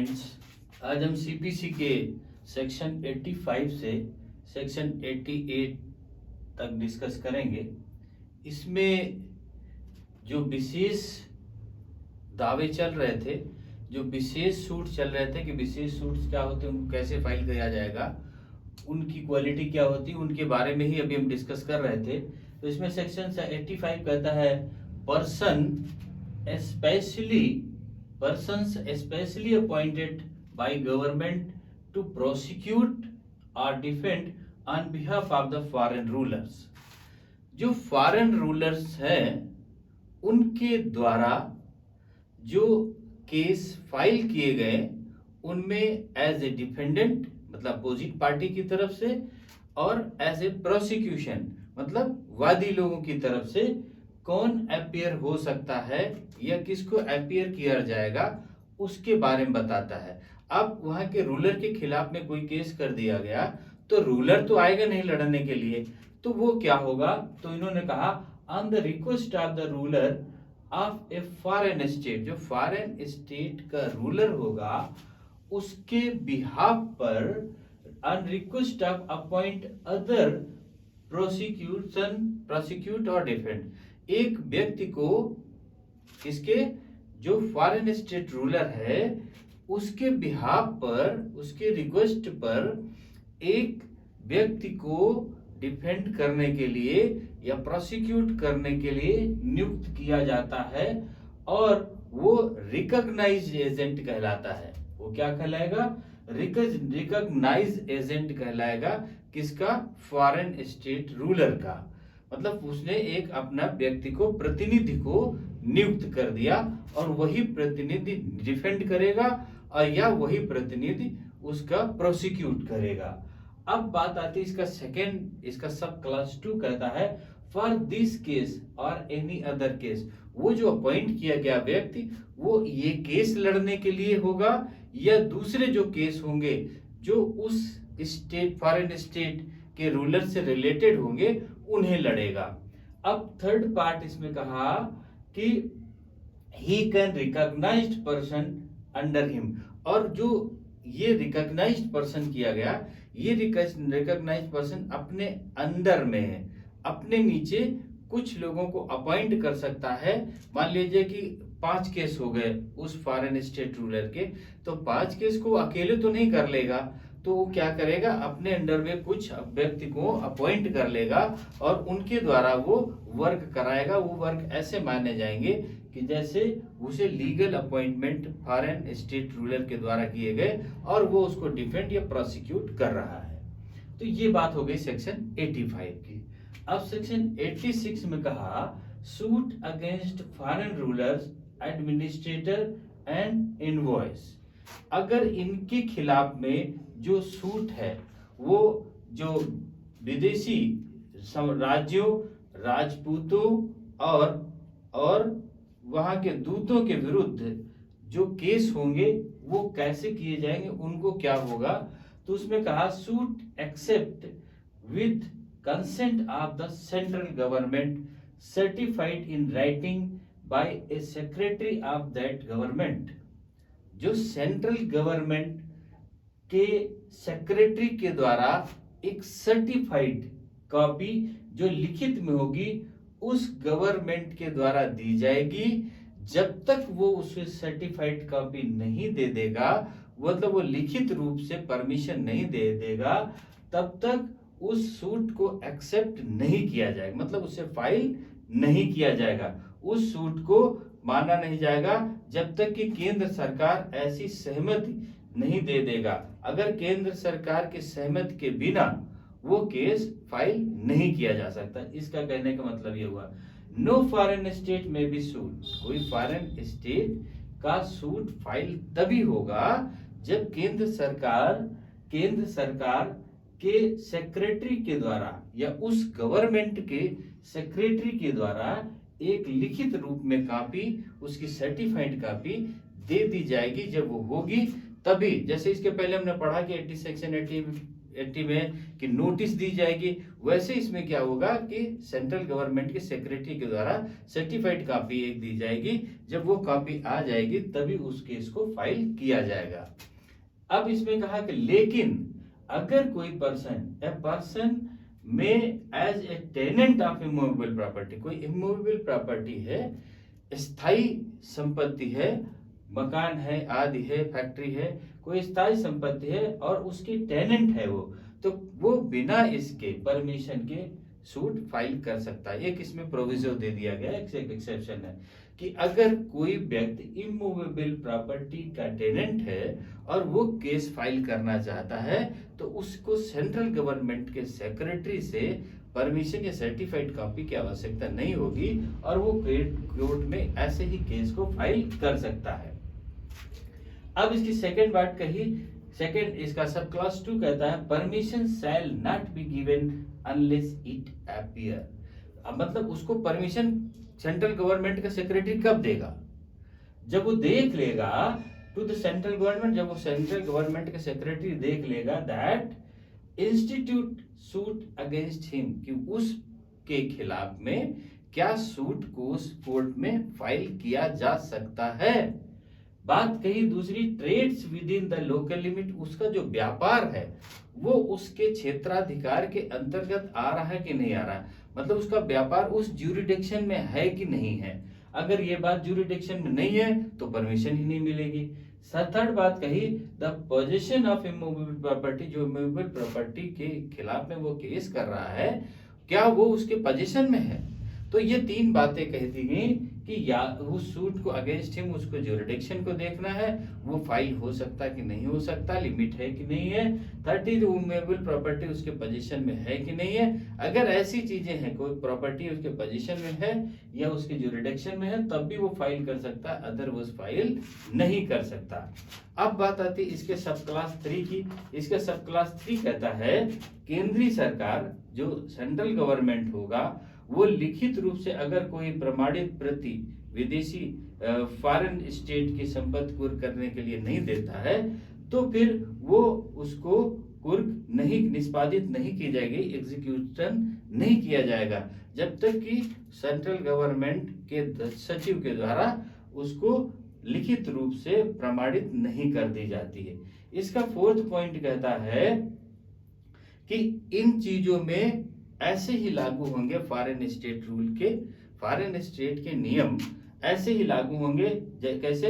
Students, आज हम CPC के सेक्शन 85 से सेक्शन 88 तक डिस्कस करेंगे। इसमें जो विशेष दावे चल रहे थे, जो विशेष सूट चल रहे थे कि विशेष सूट्स क्या होते हैं, उनको कैसे फाइल किया जाएगा, उनकी क्वालिटी क्या होती है, उनके बारे में ही अभी हम डिस्कस कर रहे थे। तो इसमें सेक्शन 85 कहता है persons especially appointed by government to prosecute or defend on behalf of the foreign rulers। जो फॉरेन रूलर्स हैं उनके द्वारा जो केस फाइल किए गए उनमें एज ए डिफेंडेंट मतलब अपोजिट पार्टी की तरफ से और एज ए प्रोसिक्यूशन मतलब वादी लोगों की तरफ से कौन अपियर हो सकता है या किसको अपियर किया जाएगा उसके बारे में बताता है। अब वहां के रूलर के खिलाफ में कोई केस कर दिया गया तो रूलर तो आएगा नहीं लड़ने के लिए, तो वो क्या होगा, तो इन्होंने कहा on the request of the ruler of a foreign state, जो फॉरेन स्टेट का रूलर होगा उसके बिहाफ पर on request of appoint other prosecute और डिफेंड, एक व्यक्ति को किसके, जो फॉरेन स्टेट रूलर है उसके बिहाफ पर, उसके रिक्वेस्ट पर एक व्यक्ति को डिफेंड करने के लिए या प्रोसिक्यूट करने के लिए नियुक्त किया जाता है और वो रिकॉग्नाइज्ड एजेंट कहलाता है। वो क्या कहलाएगा, रिकॉग्नाइज्ड एजेंट कहलाएगा। किसका, फॉरेन स्टेट रूलर का, मतलब उसने एक अपना व्यक्ति को, प्रतिनिधि को नियुक्त कर दिया और वही प्रतिनिधि डिफेंड करेगा और या वही प्रतिनिधि उसका प्रोसिक्यूट करेगा। अब बात आती है इसका सेकेंड, इसका सब क्लास 2 कहता है फॉर दिस केस और एनी अदर केस, वो जो अपॉइंट किया गया व्यक्ति वो ये केस लड़ने के लिए होगा या दूसरे जो केस होंगे जो उस स्टेट, फॉरेन स्टेट के रूलर से रिलेटेड होंगे उन्हें लड़ेगा। अब थर्ड पार्ट इसमें कहा कि he can recognized person under him, और जो ये रिकॉग्नाइज्ड पर्सन किया गया, ये रिकॉग्नाइज्ड पर्सन अपने अंडर में है, अपने नीचे कुछ लोगों को अपॉइंट कर सकता है। मान लीजिए कि 5 केस हो गए उस फॉरेन स्टेट रूलर के, तो 5 केस को अकेले तो नहीं कर लेगा, तो वो क्या करेगा, अपने अंडर में कुछ व्यक्ति को अपॉइंट कर लेगा और उनके द्वारा वो वर्क कराएगा। वो वर्क ऐसे माने जाएंगे कि जैसे उसे legal appointment foreign state ruler के द्वारा किए गए और वो उसको डिफेंड या प्रोसिक्यूट कर रहा है। तो ये बात हो गई सेक्शन 85 की। अब सेक्शन 86 में कहा suit against foreign rulers, administrator and invoice, अगर इनके खिलाफ में जो सूट है वो जो विदेशी राज्यों, राजपूतों और वहां के दूतों के विरुद्ध जो केस होंगे वो कैसे किए जाएंगे, उनको क्या होगा, तो उसमें कहा suit except with consent of the central government certified in writing by a secretary of that government, जो सेंट्रल गवर्नमेंट के सेक्रेटरी के द्वारा एक सर्टिफाइड कॉपी जो लिखित में होगी उस गवर्नमेंट के द्वारा दी जाएगी। जब तक वो उसे सर्टिफाइड कॉपी नहीं दे देगा, मतलब वो लिखित रूप से परमिशन नहीं दे देगा, तब तक उस सूट को एक्सेप्ट नहीं किया जाएगा, मतलब उसे फाइल नहीं किया जाएगा, उस सूट को माना नहीं जाएगा जब तक कि केंद्र सरकार ऐसी सहमति नहीं दे देगा। अगर केंद्र सरकार के सहमति के बिना वो केस फाइल नहीं किया जा सकता। इसका कहने का मतलब ये हुआ नो फॉरेन स्टेट में भी सूट, कोई फॉरेन स्टेट का सूट फाइल तभी होगा जब केंद्र सरकार के सेक्रेटरी के द्वारा या उस गवर्नमेंट के सेक्रेटरी के द्वारा एक लिखित रूप में कॉपी, उसकी सर्टिफाइड कॉपी दे दी जाएगी। जब वो होगी तभी, जैसे इसके पहले हमने पढ़ा कि सेक्शन 80 में कि नोटिस दी जाएगी, वैसे इसमें क्या होगा कि सेंट्रल गवर्नमेंट के सेक्रेटरी के द्वारा सर्टिफाइड कॉपी एक दी जाएगी। जब वो कॉपी आ जाएगी तभी उस केस को फाइल किया जाएगा। अब इसमें कहा कि लेकिन अगर कोई पर्सन में as a tenant of immovable property, कोई इमूवेबल प्रॉपर्टी है, स्थायी संपत्ति है, मकान है आदि है, फैक्ट्री है, कोई स्थायी संपत्ति है और उसकी टेनेंट है तो वो बिना इसके परमिशन के सूट फाइल कर सकता है। एक इसमें प्रोविजो दे दिया गया, एक एक्सेप्शन है कि अगर कोई व्यक्ति इमूवेबल प्रॉपर्टी का टेनेंट है और वो केस फाइल करना चाहता है तो उसको सेंट्रल गवर्नमेंट के सेक्रेटरी से परमिशन या सर्टिफाइड कॉपी की आवश्यकता नहीं होगी और वो कोर्ट में ऐसे ही केस को फाइल कर सकता है। अब इसकी सेकंड बात कही, सेकंड इसका सब क्लास 2 कहता है permission shall not be given unless it appear. अब मतलब उसको परमिशन सेंट्रल गवर्नमेंट का सेक्रेटरी कब देगा? जब वो देख लेगा टू द सेंट्रल गवर्नमेंट, जब वो सेंट्रल गवर्नमेंट का सेक्रेटरी देख लेगा that institute suit against him, कि उसके खिलाफ में क्या सूट को उस कोर्ट में फाइल किया जा सकता है। बात कही दूसरी, trades within the local limit, उसका जो व्यापार है वो उसके क्षेत्राधिकार के अंतर्गत आ रहा है कि नहीं आ रहा है, मतलब उसका व्यापार उस ज्यूरिडिक्शन में है कि नहीं है। अगर ये बात ज्यूरिडिक्शन में नहीं है तो परमिशन ही नहीं मिलेगी। थर्ड बात कही, the position of immovable property, जो इमूवेबल प्रॉपर्टी के खिलाफ में वो केस कर रहा है क्या वो उसके पोजीशन में है। तो ये तीन बातें कह दी गई कि या उस सूट को अगेंस्ट हिम उसको ज्यूरिडिक्शन को देखना है, वो फाइल हो सकता कि नहीं हो सकता, लिमिट है कि नहीं है, 30 मूवेबल प्रॉपर्टी उसके पोजीशन में है कि नहीं है। अगर ऐसी चीजें हैं, कोई प्रॉपर्टी उसके पोजीशन में है या उसके ज्यूरिडिक्शन में है, तब भी वो फाइल कर सकता है, अदरवाइज फाइल नहीं कर सकता। अब बात आती है इसके सब क्लास 3 की। इसके सब क्लास 3 कहता है केंद्रीय सरकार, जो सेंट्रल गवर्नमेंट होगा, वो लिखित रूप से अगर कोई प्रमाणित प्रति विदेशी फॉरेन स्टेट की संपत्ति कुर्क करने के लिए नहीं देता है तो फिर वो उसको कुर्क नहीं निष्पादित नहीं की जाएगी, एग्जीक्यूशन नहीं किया जाएगा जब तक कि सेंट्रल गवर्नमेंट के सचिव के द्वारा उसको लिखित रूप से प्रमाणित नहीं कर दी जाती है। इसका फोर्थ पॉइंट कहता है कि इन चीजों में ऐसे ही लागू होंगे फॉरेन स्टेट रूल के, फॉरेन स्टेट के नियम ऐसे ही लागू होंगे कैसे,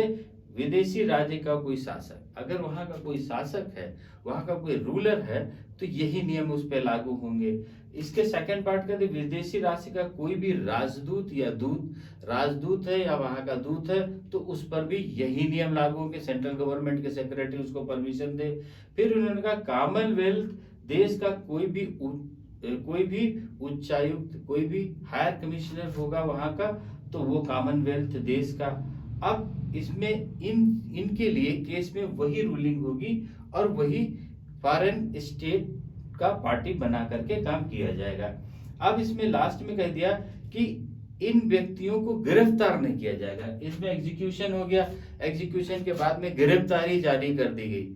विदेशी राज्य का कोई शासक, अगर वहां का कोई शासक है, वहां का कोई रूलर है तो यही नियम उस पर लागू होंगे। इसके सेकंड पार्ट कहते विदेशी राज्य का कोई भी राजदूत या दूत, राजदूत है या वहां का दूत है तो उस पर भी यही नियम लागू होंगे, सेंट्रल गवर्नमेंट के सेक्रेटरी उसको परमिशन दे। फिर उन्होंने कहा कॉमनवेल्थ देश का कोई भी उच्चायुक्त, कोई भी हायर कमिश्नर होगा वहां का तो वो कॉमनवेल्थ देश का। अब इसमें इनके लिए केस में वही रूलिंग होगी और वही फॉरेन स्टेट का पार्टी बना करके काम किया जाएगा। अब इसमें लास्ट में कह दिया कि इन व्यक्तियों को गिरफ्तार नहीं किया जाएगा। इसमें एग्जीक्यूशन हो गया, एग्जीक्यूशन के बाद में गिरफ्तारी जारी कर दी गई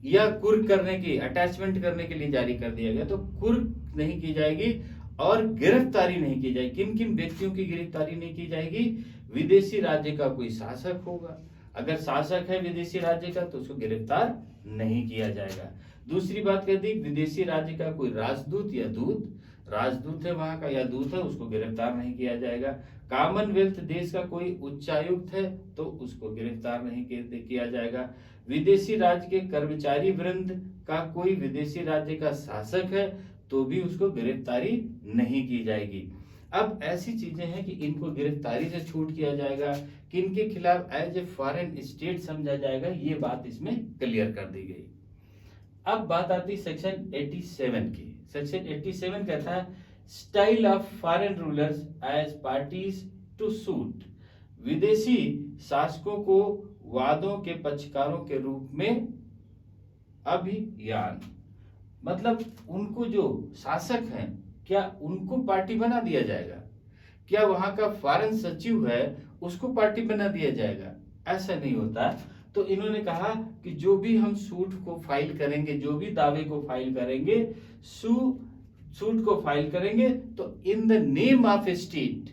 या कुर्क करने की, अटैचमेंट करने के लिए जारी कर दिया गया, तो कुर्क नहीं की जाएगी और गिरफ्तारी नहीं की जाएगी। किन किन व्यक्तियों की गिरफ्तारी नहीं की जाएगी, विदेशी राज्य का कोई शासक होगा, अगर शासक है विदेशी राज्य का तो उसको गिरफ्तार नहीं किया जाएगा। दूसरी बात कह दी विदेशी राज्य का कोई राजदूत या दूत, राजदूत है वहां का या दूत है, उसको गिरफ्तार नहीं किया जाएगा। कॉमनवेल्थ देश का कोई उच्चायुक्त है तो उसको गिरफ्तार नहीं किया जाएगा। विदेशी राज्य के कर्मचारी वृंद का कोई विदेशी राज्य का शासक है तो भी उसको गिरफ्तारी नहीं की जाएगी। अब ऐसी चीजें हैं कि इनको गिरफ्तारी से छूट किया जाएगा, कि इनके खिलाफ एज ए फॉरेन स्टेट समझा जाएगा, ये बात इसमें क्लियर कर दी गई। अब बात आती सेक्शन 87 की। सेक्शन 87 कहता है style of foreign rulers as parties to suit, विदेशी शासकों को वादों के पक्षकारों के रूप में अभियान, मतलब उनको जो शासक हैं क्या उनको पार्टी बना दिया जाएगा, क्या वहां का फॉरेन सचिव है उसको पार्टी बना दिया जाएगा, ऐसा नहीं होता। तो इन्होंने कहा कि जो भी हम सूट को फाइल करेंगे, जो भी दावे को फाइल करेंगे, सूट को फाइल करेंगे तो in the name of state,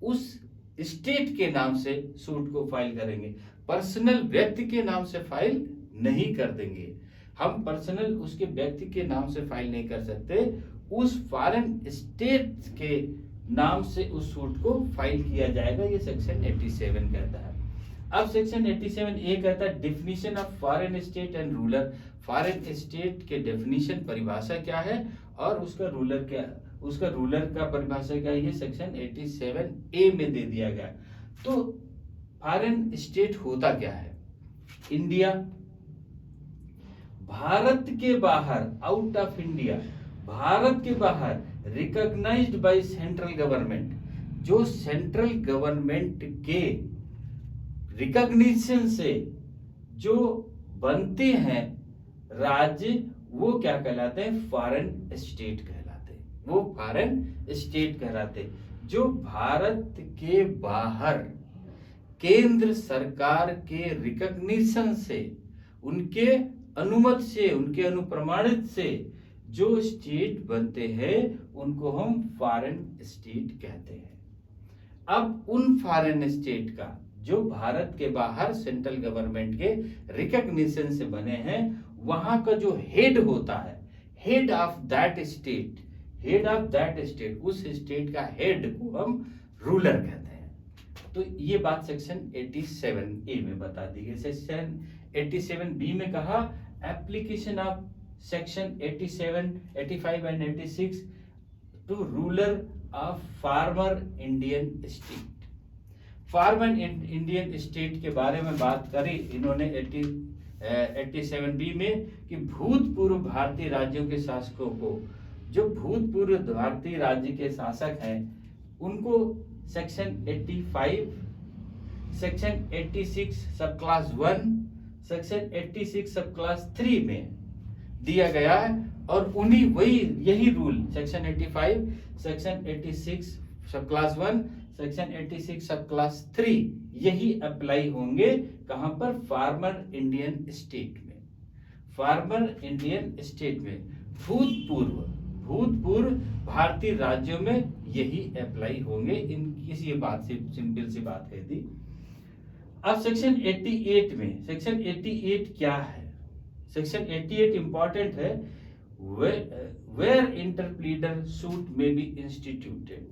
उस स्टेट के नाम से सूट को फाइल करेंगे, पर्सनल व्यक्ति के नाम से फाइल नहीं कर देंगे। हम पर्सनल उसके व्यक्ति के नाम से फाइल नहीं कर सकते, उस फॉरेन स्टेट के नाम से उस सूट को फाइल किया जाएगा। ये सेक्शन 87 कहता है। अब सेक्शन 87 ए कहता है definition of foreign state and ruler. Foreign state के डेफिनेशन, परिभाषा क्या है और उसका रूलर क्या, उसका रूलर का परिभाषा क्या है, ये सेक्शन 87 ए में दे दिया गया। तो फॉरेन स्टेट होता क्या है? इंडिया, भारत के बाहर, आउट ऑफ इंडिया, भारत के बाहर रिकॉग्नाइज्ड बाय सेंट्रल गवर्नमेंट, जो सेंट्रल गवर्नमेंट के रिकॉग्निशन से जो बनते हैं राज्य, वो क्या कहलाते हैं? फॉरेन स्टेट कहलाते हैं। वो फॉरेन स्टेट कहलाते हैं। जो भारत के बाहर केंद्र सरकार के रिकॉग्निशन से, उनके अनुमति से, उनके अनुप्रमाणित से जो स्टेट बनते हैं उनको हम फॉरेन स्टेट कहते हैं। अब उन फॉरेन स्टेट का जो भारत के बाहर सेंट्रल गवर्नमेंट के रिकॉग्निशन से बने हैं, वहां का जो हेड होता है, head of that state, head of that state, उस स्टेट का हेड को हम रूलर कहते हैं। तो ये बात सेक्शन 87 ए में बता दी गई। सेक्शन 87 बी में कहा application of section 87, 85 and 86 to ruler of former Indian state. Former Indian state के बारे में बात करी इन्होंने 87 बी में कि भूतपूर्व भारतीय राज्यों के शासकों को, जो भूतपूर्व भारतीय राज्य के शासक हैं उनको सेक्शन 85, सेक्शन 86 सब क्लास 1, सेक्शन 86 सब क्लास 3 में दिया गया है। और उन्हीं वही यही रूल सेक्शन 85, सेक्शन 86 सब क्लास 1, सेक्शन 86 सब क्लास 3 यही अप्लाई होंगे कहां पर? फार्मर इंडियन स्टेट में। फार्मर इंडियन स्टेट में भूतपूर्व भारतीय राज्यों में यही अप्लाई होंगे। इस ये बात से सिंपल सी बात कह दी। अब सेक्शन 88 में, सेक्शन 88 क्या है? सेक्शन 88 इंपॉर्टेंट है। वेयर इंटरप्लीडर सूट में बी इंस्टीट्यूटेड।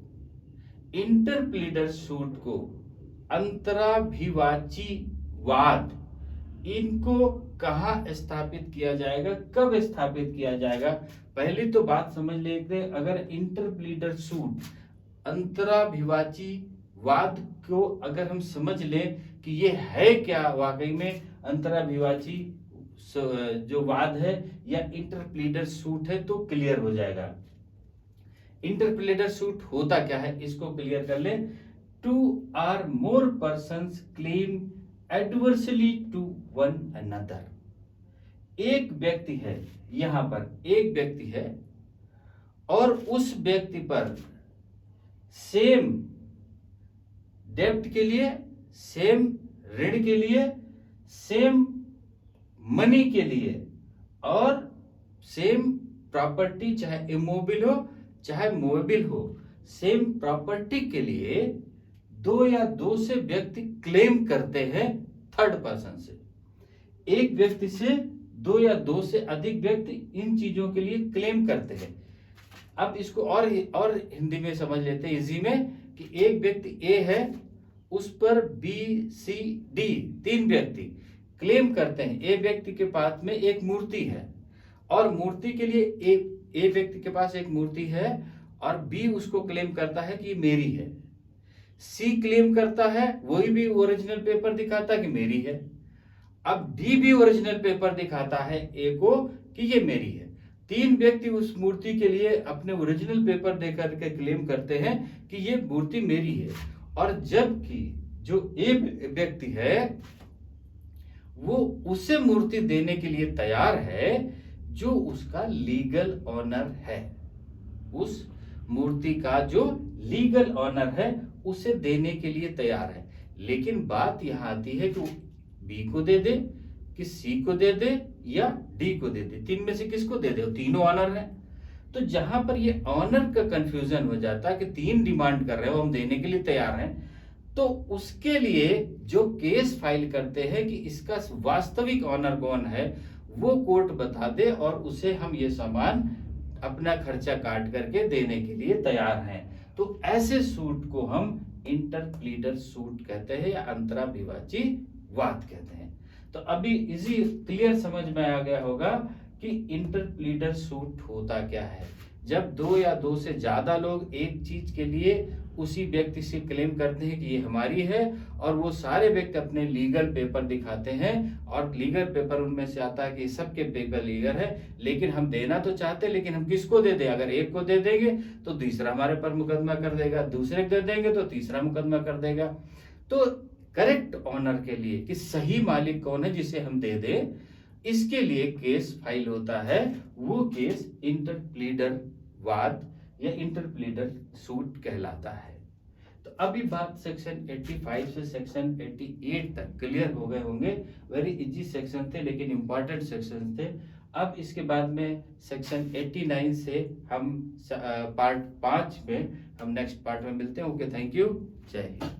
इंटरप्लीडर सूट को, अंतराभिवाची वाद, इनको कहाँ स्थापित किया जाएगा, कब स्थापित किया जाएगा? पहली तो बात समझ लेते हैं, अगर इंटरप्लीडर सूट, अंतराभिवाची वाद को अगर हम समझ लें कि ये है क्या वाकई में अंतराभिवाची जो वाद है या इंटरप्लीडर सूट है, तो क्लियर हो जाएगा। इंटरप्लीडर सूट होता क्या है इसको क्लियर कर लें। 2 or more persons claim adversely to one another। एक व्यक्ति है, यहां पर एक व्यक्ति है और उस व्यक्ति पर सेम डेब्ट के लिए, सेम ऋण के लिए, सेम मनी के लिए और सेम प्रॉपर्टी, चाहे इमोबिल हो चाहे मोबिल हो, सेम प्रॉपर्टी के लिए 2 या 2 से व्यक्ति क्लेम करते हैं थर्ड पर्सन से। एक व्यक्ति से 2 या 2 से अधिक व्यक्ति इन चीजों के लिए क्लेम करते हैं। अब इसको और हिंदी में समझ लेते हैं इजी में, कि एक व्यक्ति ए है, उस पर बी सी डी 3 व्यक्ति क्लेम करते हैं। ए व्यक्ति के पास में एक मूर्ति है और मूर्ति के लिए ए व्यक्ति के पास एक मूर्ति है और बी उसको क्लेम करता है कि मेरी है। सी क्लेम करता है, वही भी ओरिजिनल पेपर दिखाता है कि मेरी है। अब डी भी ओरिजिनल पेपर दिखाता है ए को कि ये मेरी है। 3 व्यक्ति उस मूर्ति के लिए अपने ओरिजिनल पेपर देकर के क्लेम करते हैं कि ये मूर्ति मेरी है। और जबकि जो ए व्यक्ति है वो उसे मूर्ति देने के लिए तैयार है जो उसका लीगल ऑनर है। उस मूर्ति का जो लीगल ऑनर है उसे देने के लिए तैयार है। लेकिन बात यहां आती है कि बी को दे दे, कि सी को दे दे या डी को दे दे, तीन में से किसको दे दे, तीनों ऑनर हैं। तो जहां पर ये ऑनर का कंफ्यूजन हो जाता है कि तीन डिमांड कर रहे हो, हम देने के लिए तैयार हैं, तो उसके लिए जो केस फाइल करते हैं कि इसका वास्तविक ऑनर कौन है, वो कोर्ट बता दे और उसे हम ये सामान अपना खर्चा काट करके देने के लिए तैयार हैं। तो ऐसे सूट को हम इंटरप्लीडर सूट कहते हैं या अंतराभिवाची वाद कहते हैं। तो अभी इजी क्लियर समझ में आ गया होगा कि इंटरप्लीडर सूट होता क्या है। जब दो या दो से ज्यादा लोग एक चीज के लिए उसी व्यक्ति से क्लेम करते हैं कि ये हमारी है, और वो सारे व्यक्ति अपने लीगल पेपर दिखाते हैं और लीगल पेपर उनमें से आता है कि सबके पेपर लीगल है, लेकिन हम देना तो चाहते हैं, लेकिन हम किसको दे दें, अगर एक को दे देंगे तो दूसरा हमारे पर मुकदमा कर देगा, दूसरे को दे देंगे तो तीसरा मुकदमा कर देगा। तो करेक्ट ऑनर के लिए कि सही मालिक कौन है जिसे हम दे दे, इसके लिए केस फाइल होता है, वो केस इंटरप्लीडर वाद या इंटरप्लीडर सूट कहलाता है। तो अभी बात सेक्शन 85 से सेक्शन 88 तक क्लियर हो गए होंगे। वेरी इजी सेक्शन थे लेकिन इंपॉर्टेंट सेक्शन थे। अब इसके बाद में सेक्शन 89 से हम पार्ट 5 में हम नेक्स्ट पार्ट में मिलते हैं। ओके, थैंक यू, जय हिंद।